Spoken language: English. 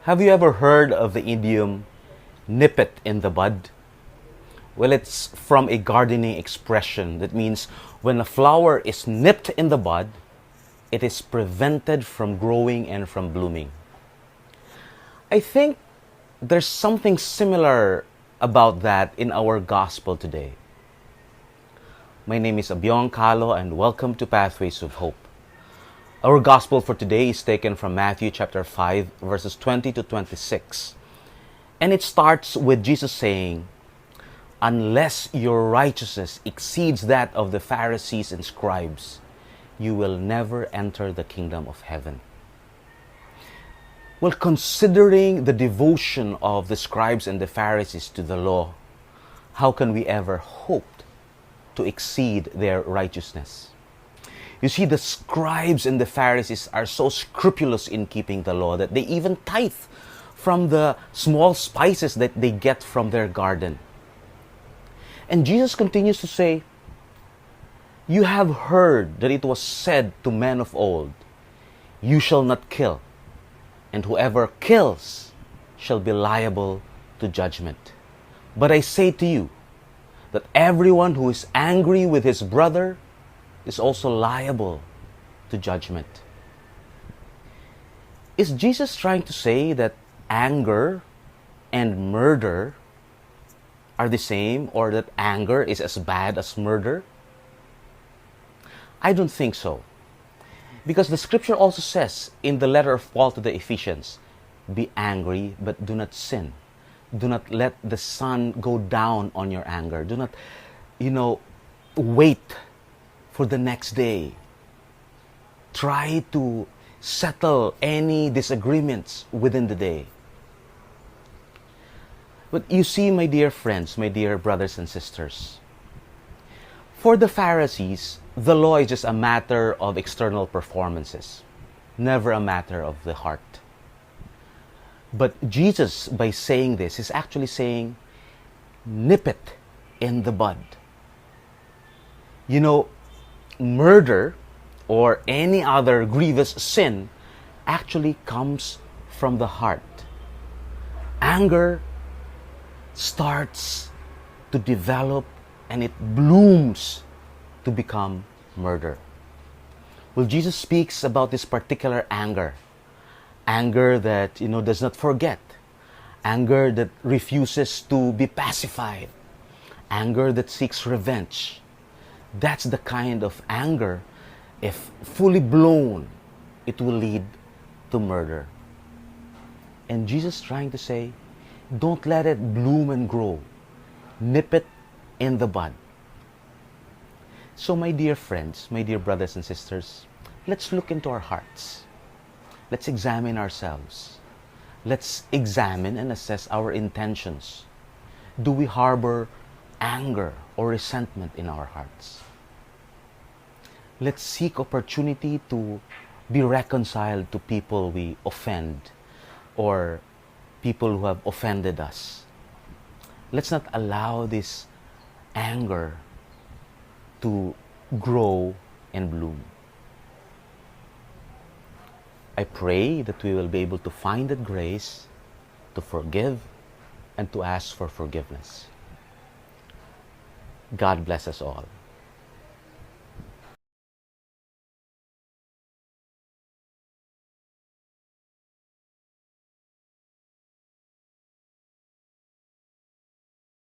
Have you ever heard of the idiom, nip it in the bud? Well, it's from a gardening expression that means when a flower is nipped in the bud, it is prevented from growing and from blooming. I think there's something similar about that in our gospel today. My name is Abyong Kalo and welcome to Pathways of Hope. Our gospel for today is taken from Matthew chapter 5 verses 20 to 26. And it starts with Jesus saying, "Unless your righteousness exceeds that of the Pharisees and scribes, you will never enter the kingdom of heaven." Well, considering the devotion of the scribes and the Pharisees to the law, how can we ever hope to exceed their righteousness? You see, the scribes and the Pharisees are so scrupulous in keeping the law that they even tithe from the small spices that they get from their garden. And Jesus continues to say, "You have heard that it was said to men of old, 'You shall not kill, and whoever kills shall be liable to judgment.' But I say to you that everyone who is angry with his brother is also liable to judgment." Is Jesus trying to say that anger and murder are the same, or that anger is as bad as murder? I don't think so. Because the scripture also says in the letter of Paul to the Ephesians, "Be angry, but do not sin. Do not let the sun go down on your anger. Do not, wait for the next day. Try to settle any disagreements within the day." But you see, my dear friends, my dear brothers and sisters, for the Pharisees, the law is just a matter of external performances, never a matter of the heart. But Jesus, by saying this, is actually saying, nip it in the bud. Murder or any other grievous sin actually comes from the heart. Anger starts to develop and it blooms to become murder. Well, Jesus speaks about this particular anger. Anger that, does not forget. Anger that refuses to be pacified. Anger that seeks revenge. That's the kind of anger, if fully blown, it will lead to murder. And Jesus is trying to say, don't let it bloom and grow. Nip it in the bud. So my dear friends, my dear brothers and sisters, let's look into our hearts. Let's examine ourselves. Let's examine and assess our intentions. Do we harbor anger or resentment in our hearts? Let's seek opportunity to be reconciled to people we offend or people who have offended us. Let's not allow this anger to grow and bloom. I pray that we will be able to find that grace to forgive and to ask for forgiveness. God bless us all.